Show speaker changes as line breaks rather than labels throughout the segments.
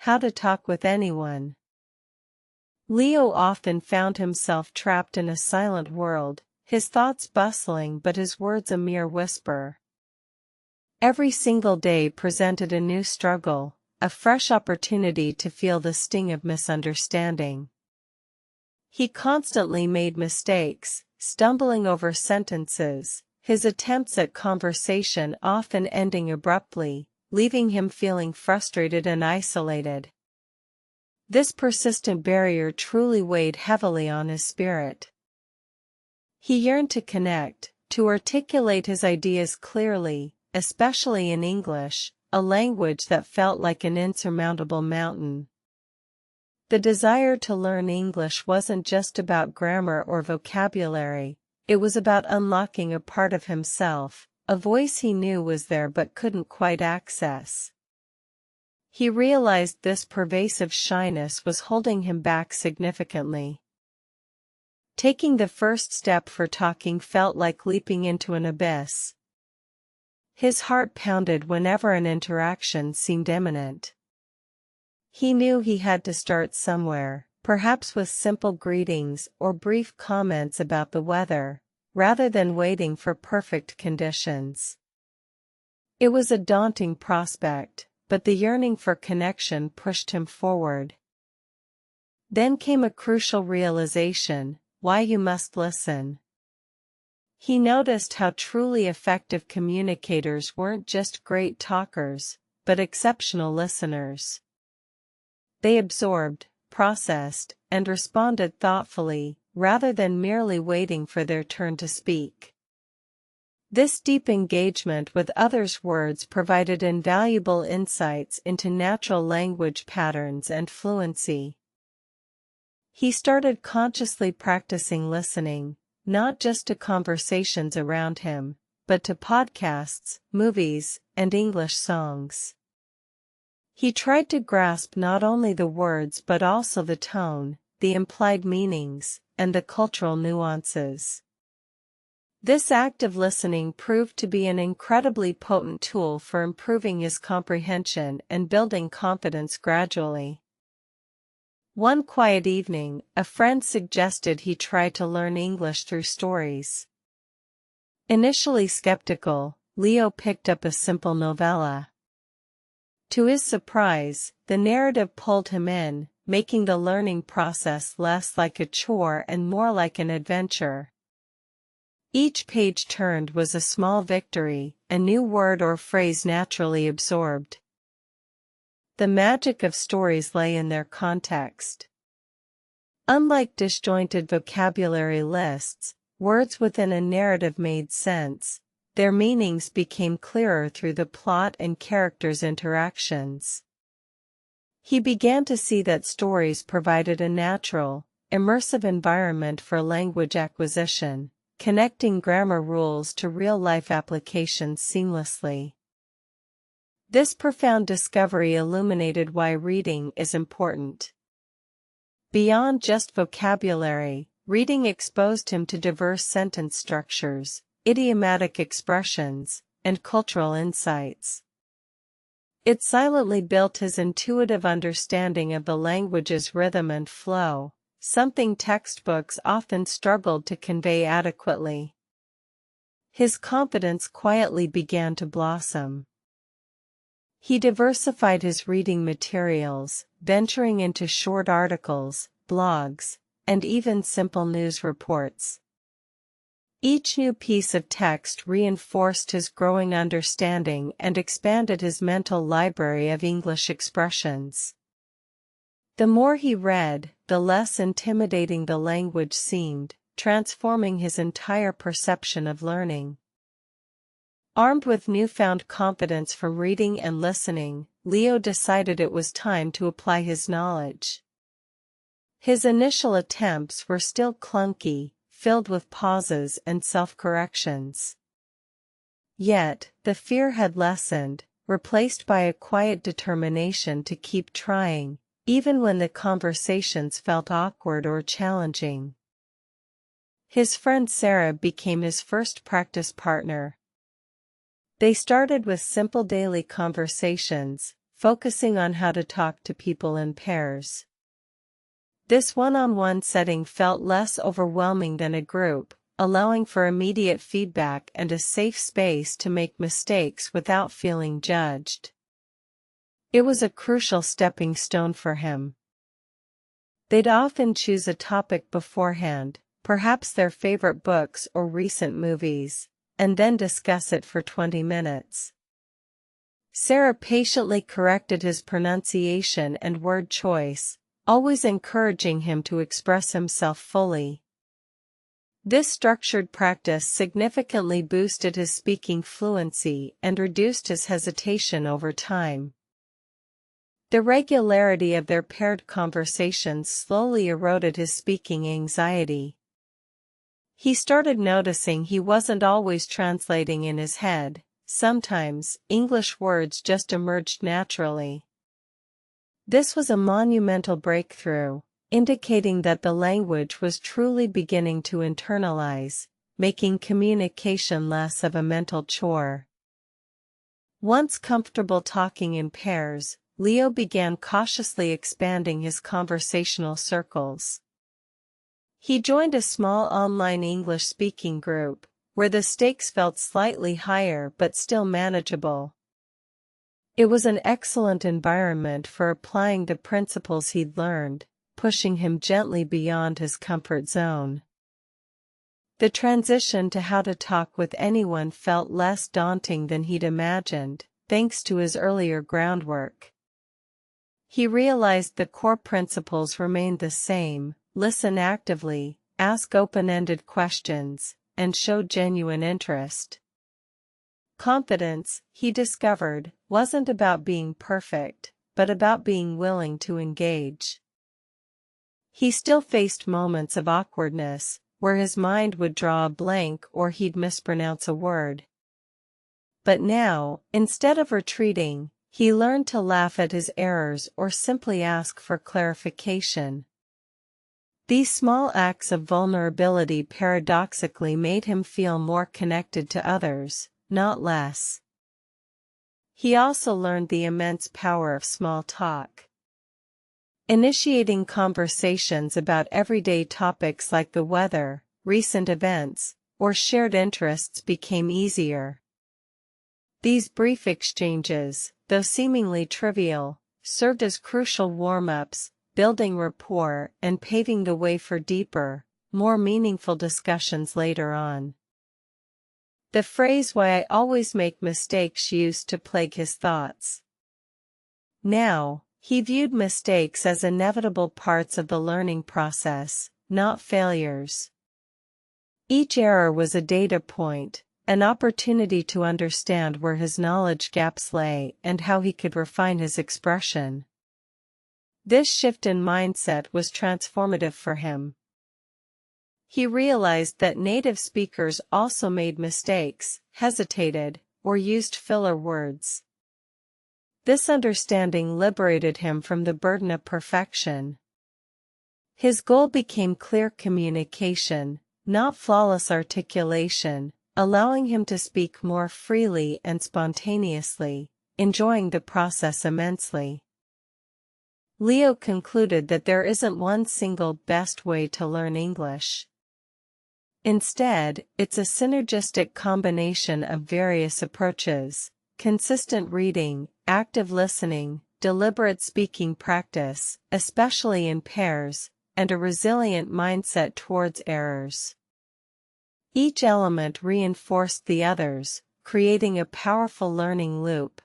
how to talk with anyone. Leo often found himself trapped in a silent world, his thoughts bustling but his words a mere whisper. Every single day presented a new struggle, a fresh opportunity to feel the sting of misunderstanding. He constantly made mistakes, stumbling over sentences, his attempts at conversation often ending abruptly, leaving him feeling frustrated and isolated. This persistent barrier truly weighed heavily on his spirit. He yearned to connect, to articulate his ideas clearly, especially in English, a language that felt like an insurmountable mountain. The desire to learn English wasn't just about grammar or vocabulary, it was about unlocking a part of himself, a voice he knew was there but couldn't quite access. He realized this pervasive shyness was holding him back significantly. Taking the first step for talking felt like leaping into an abyss. His heart pounded whenever an interaction seemed imminent. He knew he had to start somewhere, perhaps with simple greetings or brief comments about the weather, rather than waiting for perfect conditions. It was a daunting prospect, but the yearning for connection pushed him forward. Then came a crucial realization: why you must listen. He noticed how truly effective communicators weren't just great talkers, but exceptional listeners. They absorbed, processed, and responded thoughtfully, rather than merely waiting for their turn to speak. This deep engagement with others' words provided invaluable insights into natural language patterns and fluency. He started consciously practicing listening, not just to conversations around him, but to podcasts, movies, and English songs. He tried to grasp not only the words but also the tone, the implied meanings, and the cultural nuances. This active listening proved to be an incredibly potent tool for improving his comprehension and building confidence gradually. One quiet evening, a friend suggested he try to learn English through stories. Initially skeptical, Leo picked up a simple novella. To his surprise, the narrative pulled him in, making the learning process less like a chore and more like an adventure. Each page turned was a small victory, a new word or phrase naturally absorbed. The magic of stories lay in their context. Unlike disjointed vocabulary lists, words within a narrative made sense. Their meanings became clearer through the plot and characters' interactions. He began to see that stories provided a natural, immersive environment for language acquisition, connecting grammar rules to real-life applications seamlessly. This profound discovery illuminated why reading is important. Beyond just vocabulary, reading exposed him to diverse sentence structures, idiomatic expressions, and cultural insights. It silently built his intuitive understanding of the language's rhythm and flow, something textbooks often struggled to convey adequately. His confidence quietly began to blossom. He diversified his reading materials, venturing into short articles, blogs, and even simple news reports. Each new piece of text reinforced his growing understanding and expanded his mental library of English expressions. The more he read, the less intimidating the language seemed, transforming his entire perception of learning. Armed with newfound confidence from reading and listening, Leo decided it was time to apply his knowledge. His initial attempts were still clunky, filled with pauses and self-corrections. Yet, the fear had lessened, replaced by a quiet determination to keep trying, even when the conversations felt awkward or challenging. His friend Sarah became his first practice partner. They started with simple daily conversations, focusing on how to talk to people in pairs. This one-on-one setting felt less overwhelming than a group, allowing for immediate feedback and a safe space to make mistakes without feeling judged. It was a crucial stepping stone for him. They'd often choose a topic beforehand, perhaps their favorite books or recent movies, and then discuss it for 20 minutes. Sarah patiently corrected his pronunciation and word choice, always encouraging him to express himself fully. This structured practice significantly boosted his speaking fluency and reduced his hesitation over time. The regularity of their paired conversations slowly eroded his speaking anxiety. He started noticing he wasn't always translating in his head. Sometimes, English words just emerged naturally. This was a monumental breakthrough, indicating that the language was truly beginning to internalize, making communication less of a mental chore. Once comfortable talking in pairs, Leo began cautiously expanding his conversational circles. He joined a small online English-speaking group, where the stakes felt slightly higher but still manageable. It was an excellent environment for applying the principles he'd learned, pushing him gently beyond his comfort zone. The transition to how to talk with anyone felt less daunting than he'd imagined, thanks to his earlier groundwork. He realized the core principles remained the same: listen actively, ask open-ended questions, and show genuine interest. Confidence, he discovered, wasn't about being perfect, but about being willing to engage. He still faced moments of awkwardness, where his mind would draw a blank or he'd mispronounce a word. But now, instead of retreating, he learned to laugh at his errors or simply ask for clarification. These small acts of vulnerability paradoxically made him feel more connected to others, not less. He also learned the immense power of small talk. Initiating conversations about everyday topics like the weather, recent events, or shared interests became easier. These brief exchanges, though seemingly trivial, served as crucial warm-ups, building rapport and paving the way for deeper, more meaningful discussions later on. The phrase "why I always make mistakes" used to plague his thoughts. Now, he viewed mistakes as inevitable parts of the learning process, not failures. Each error was a data point, an opportunity to understand where his knowledge gaps lay and how he could refine his expression. This shift in mindset was transformative for him. He realized that native speakers also made mistakes, hesitated, or used filler words. This understanding liberated him from the burden of perfection. His goal became clear communication, not flawless articulation, allowing him to speak more freely and spontaneously, enjoying the process immensely. Leo concluded that there isn't one single best way to learn English. Instead, it's a synergistic combination of various approaches: consistent reading, active listening, deliberate speaking practice, especially in pairs, and a resilient mindset towards errors. Each element reinforced the others, creating a powerful learning loop.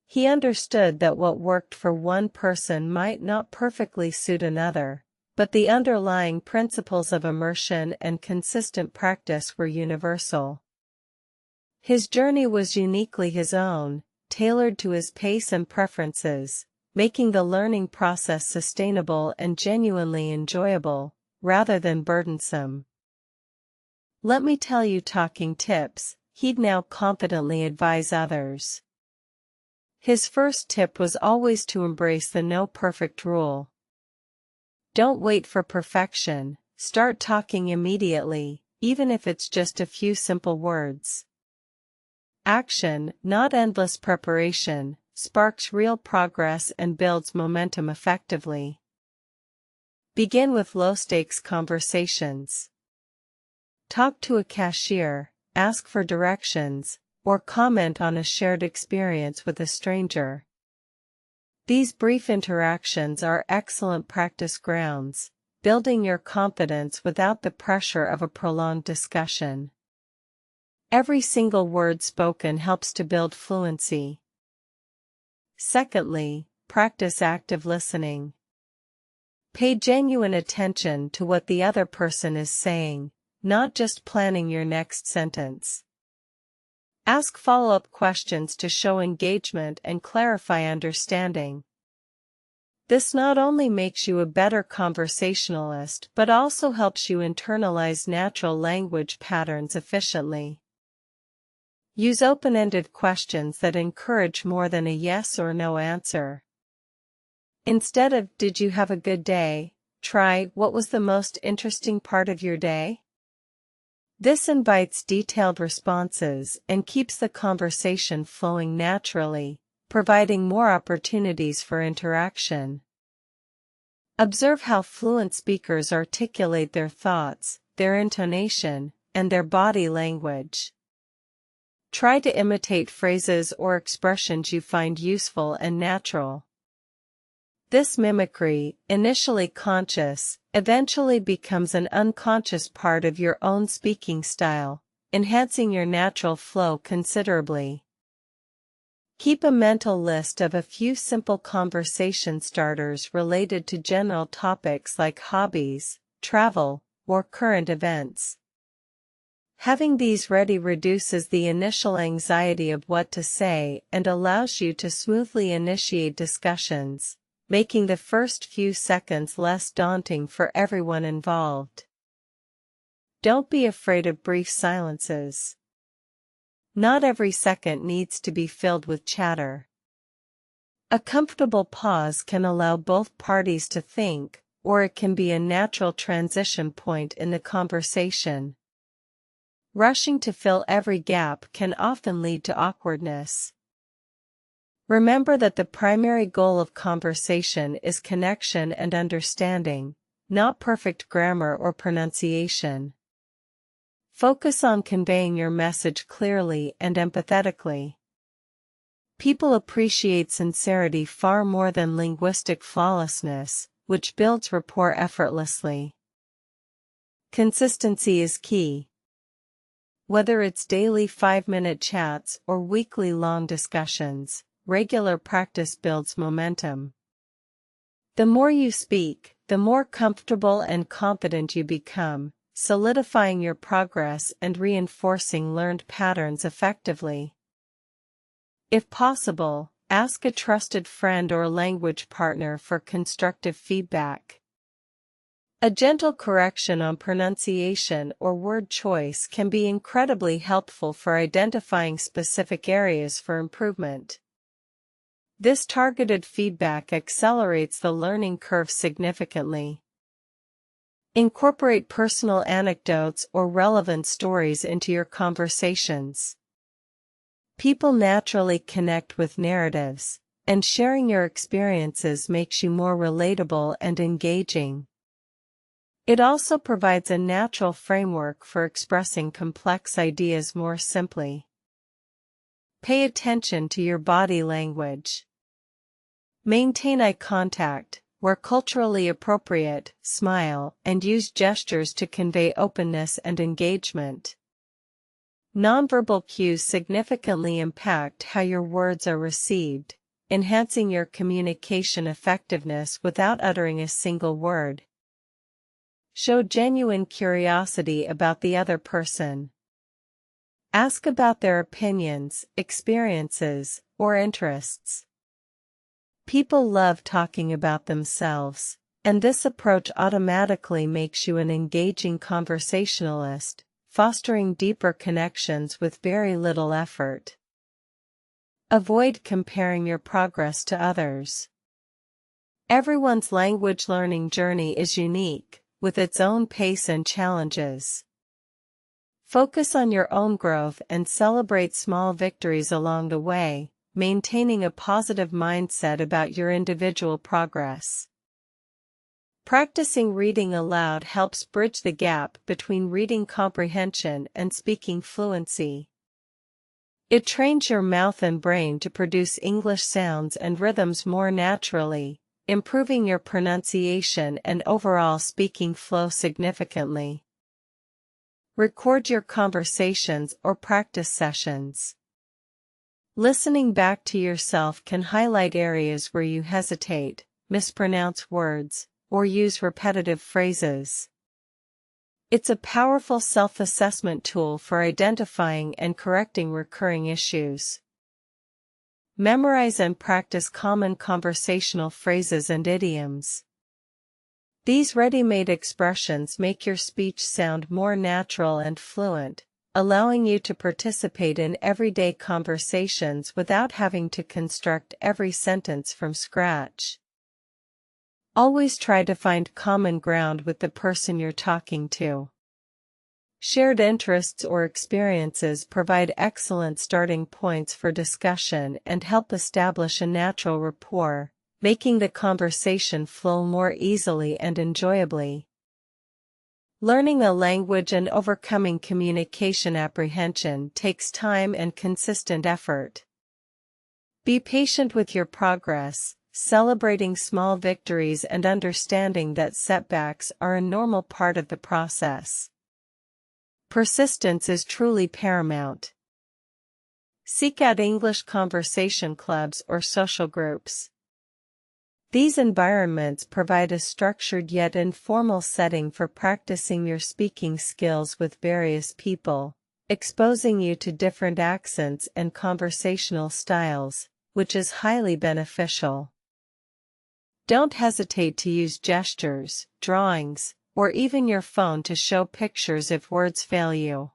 He understood that what worked for one person might not perfectly suit another, but the underlying principles of immersion and consistent practice were universal. His journey was uniquely his own, tailored to his pace and preferences, making the learning process sustainable and genuinely enjoyable, rather than burdensome. "Let me tell you talking tips," he'd now confidently advise others. His first tip was always to embrace the no perfect rule. Don't wait for perfection, start talking immediately, even if it's just a few simple words. Action, not endless preparation, sparks real progress and builds momentum effectively. Begin with low-stakes conversations. Talk to a cashier, ask for directions, or comment on a shared experience with a stranger. These brief interactions are excellent practice grounds, building your confidence without the pressure of a prolonged discussion. Every single word spoken helps to build fluency. Secondly, practice active listening. Pay genuine attention to what the other person is saying, not just planning your next sentence. Ask follow-up questions to show engagement and clarify understanding. This not only makes you a better conversationalist but also helps you internalize natural language patterns efficiently. Use open-ended questions that encourage more than a yes or no answer. Instead of "Did you have a good day?" try "What was the most interesting part of your day?" This invites detailed responses and keeps the conversation flowing naturally, providing more opportunities for interaction. Observe how fluent speakers articulate their thoughts, their intonation, and their body language. Try to imitate phrases or expressions you find useful and natural. This mimicry, initially conscious, eventually becomes an unconscious part of your own speaking style, enhancing your natural flow considerably. Keep a mental list of a few simple conversation starters related to general topics like hobbies, travel, or current events. Having these ready reduces the initial anxiety of what to say and allows you to smoothly initiate discussions, making the first few seconds less daunting for everyone involved. Don't be afraid of brief silences. Not every second needs to be filled with chatter. A comfortable pause can allow both parties to think, or it can be a natural transition point in the conversation. Rushing to fill every gap can often lead to awkwardness. Remember that the primary goal of conversation is connection and understanding, not perfect grammar or pronunciation. Focus on conveying your message clearly and empathetically. People appreciate sincerity far more than linguistic flawlessness, which builds rapport effortlessly. Consistency is key. Whether it's daily 5-minute chats or weekly long discussions, regular practice builds momentum. The more you speak, the more comfortable and confident you become, solidifying your progress and reinforcing learned patterns effectively. If possible, ask a trusted friend or language partner for constructive feedback. A gentle correction on pronunciation or word choice can be incredibly helpful for identifying specific areas for improvement. This targeted feedback accelerates the learning curve significantly. Incorporate personal anecdotes or relevant stories into your conversations. People naturally connect with narratives, and sharing your experiences makes you more relatable and engaging. It also provides a natural framework for expressing complex ideas more simply. Pay attention to your body language. Maintain eye contact, where culturally appropriate, smile, and use gestures to convey openness and engagement. Nonverbal cues significantly impact how your words are received, enhancing your communication effectiveness without uttering a single word. Show genuine curiosity about the other person. Ask about their opinions, experiences, or interests. People love talking about themselves, and this approach automatically makes you an engaging conversationalist, fostering deeper connections with very little effort. Avoid comparing your progress to others. Everyone's language learning journey is unique, with its own pace and challenges. Focus on your own growth and celebrate small victories along the way, maintaining a positive mindset about your individual progress. Practicing reading aloud helps bridge the gap between reading comprehension and speaking fluency. It trains your mouth and brain to produce English sounds and rhythms more naturally, improving your pronunciation and overall speaking flow significantly. Record your conversations or practice sessions. Listening back to yourself can highlight areas where you hesitate, mispronounce words, or use repetitive phrases. It's a powerful self-assessment tool for identifying and correcting recurring issues. Memorize and practice common conversational phrases and idioms. These ready-made expressions make your speech sound more natural and fluent, allowing you to participate in everyday conversations without having to construct every sentence from scratch. Always try to find common ground with the person you're talking to. Shared interests or experiences provide excellent starting points for discussion and help establish a natural rapport, making the conversation flow more easily and enjoyably. Learning a language and overcoming communication apprehension takes time and consistent effort. Be patient with your progress, celebrating small victories and understanding that setbacks are a normal part of the process. Persistence is truly paramount. Seek out English conversation clubs or social groups. These environments provide a structured yet informal setting for practicing your speaking skills with various people, exposing you to different accents and conversational styles, which is highly beneficial. Don't hesitate to use gestures, drawings, or even your phone to show pictures if words fail you.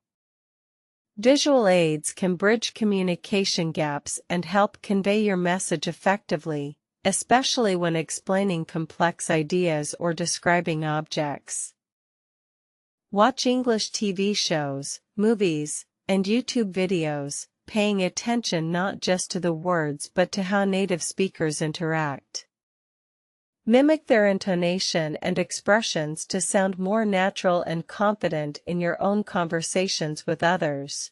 Visual aids can bridge communication gaps and help convey your message effectively, especially when explaining complex ideas or describing objects. Watch English TV shows, movies, and YouTube videos, paying attention not just to the words but to how native speakers interact. Mimic their intonation and expressions to sound more natural and confident in your own conversations with others.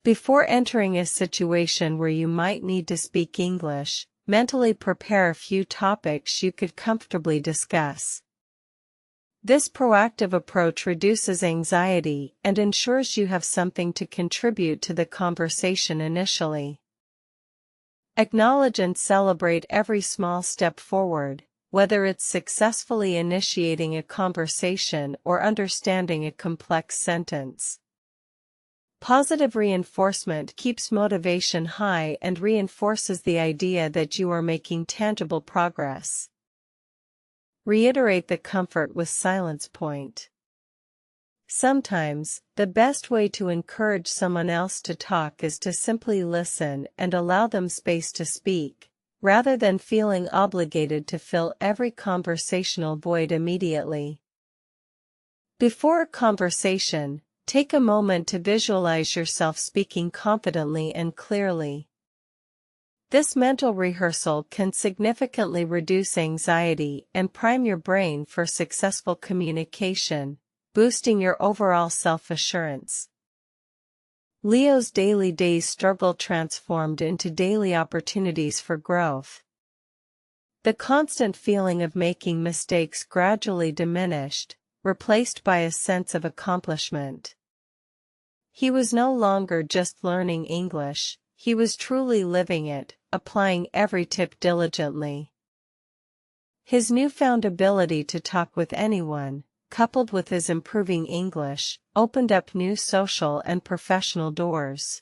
Before entering a situation where you might need to speak English, mentally prepare a few topics you could comfortably discuss. This proactive approach reduces anxiety and ensures you have something to contribute to the conversation initially. Acknowledge and celebrate every small step forward, whether it's successfully initiating a conversation or understanding a complex sentence. Positive reinforcement keeps motivation high and reinforces the idea that you are making tangible progress. Reiterate the comfort with silence point. Sometimes, the best way to encourage someone else to talk is to simply listen and allow them space to speak, rather than feeling obligated to fill every conversational void immediately. Before a conversation, take a moment to visualize yourself speaking confidently and clearly. This mental rehearsal can significantly reduce anxiety and prime your brain for successful communication, boosting your overall self-assurance. Leo's daily days struggle transformed into daily opportunities for growth. The constant feeling of making mistakes gradually diminished, replaced by a sense of accomplishment. He was no longer just learning English, he was truly living it, applying every tip diligently. His newfound ability to talk with anyone, coupled with his improving English, opened up new social and professional doors.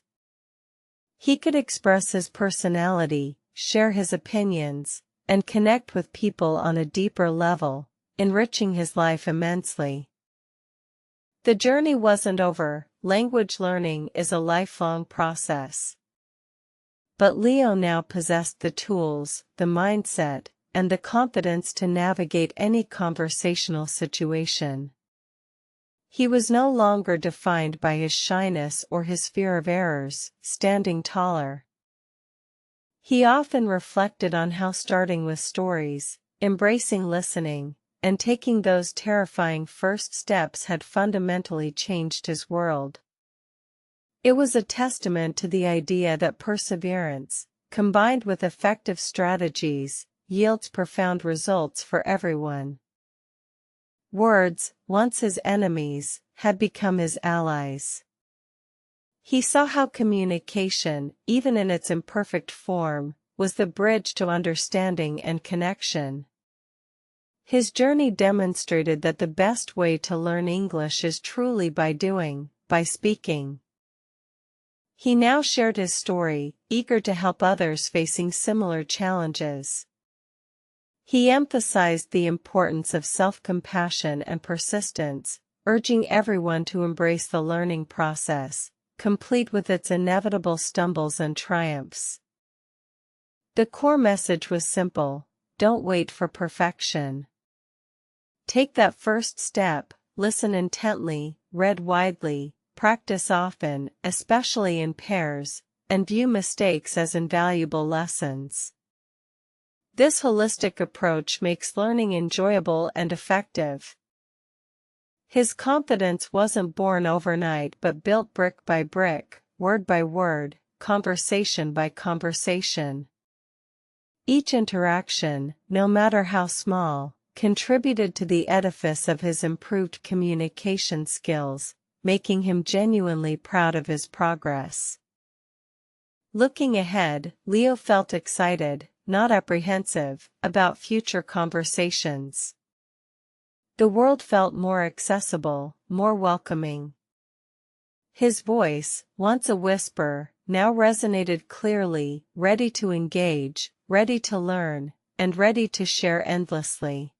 He could express his personality, share his opinions, and connect with people on a deeper level, enriching his life immensely. The journey wasn't over. Language learning is a lifelong process. But Leo now possessed the tools, the mindset, and the confidence to navigate any conversational situation. He was no longer defined by his shyness or his fear of errors, standing taller. He often reflected on how starting with stories, embracing listening, and taking those terrifying first steps had fundamentally changed his world. It was a testament to the idea that perseverance, combined with effective strategies, yields profound results for everyone. Words, once his enemies, had become his allies. He saw how communication, even in its imperfect form, was the bridge to understanding and connection. His journey demonstrated that the best way to learn English is truly by doing, by speaking. He now shared his story, eager to help others facing similar challenges. He emphasized the importance of self-compassion and persistence, urging everyone to embrace the learning process, complete with its inevitable stumbles and triumphs. The core message was simple: don't wait for perfection. Take that first step, listen intently, read widely, practice often, especially in pairs, and view mistakes as invaluable lessons. This holistic approach makes learning enjoyable and effective. His confidence wasn't born overnight but built brick by brick, word by word, conversation by conversation. Each interaction, no matter how small, contributed to the edifice of his improved communication skills, making him genuinely proud of his progress. Looking ahead, Leo felt excited, not apprehensive, about future conversations. The world felt more accessible, more welcoming. His voice, once a whisper, now resonated clearly, ready to engage, ready to learn, and ready to share endlessly.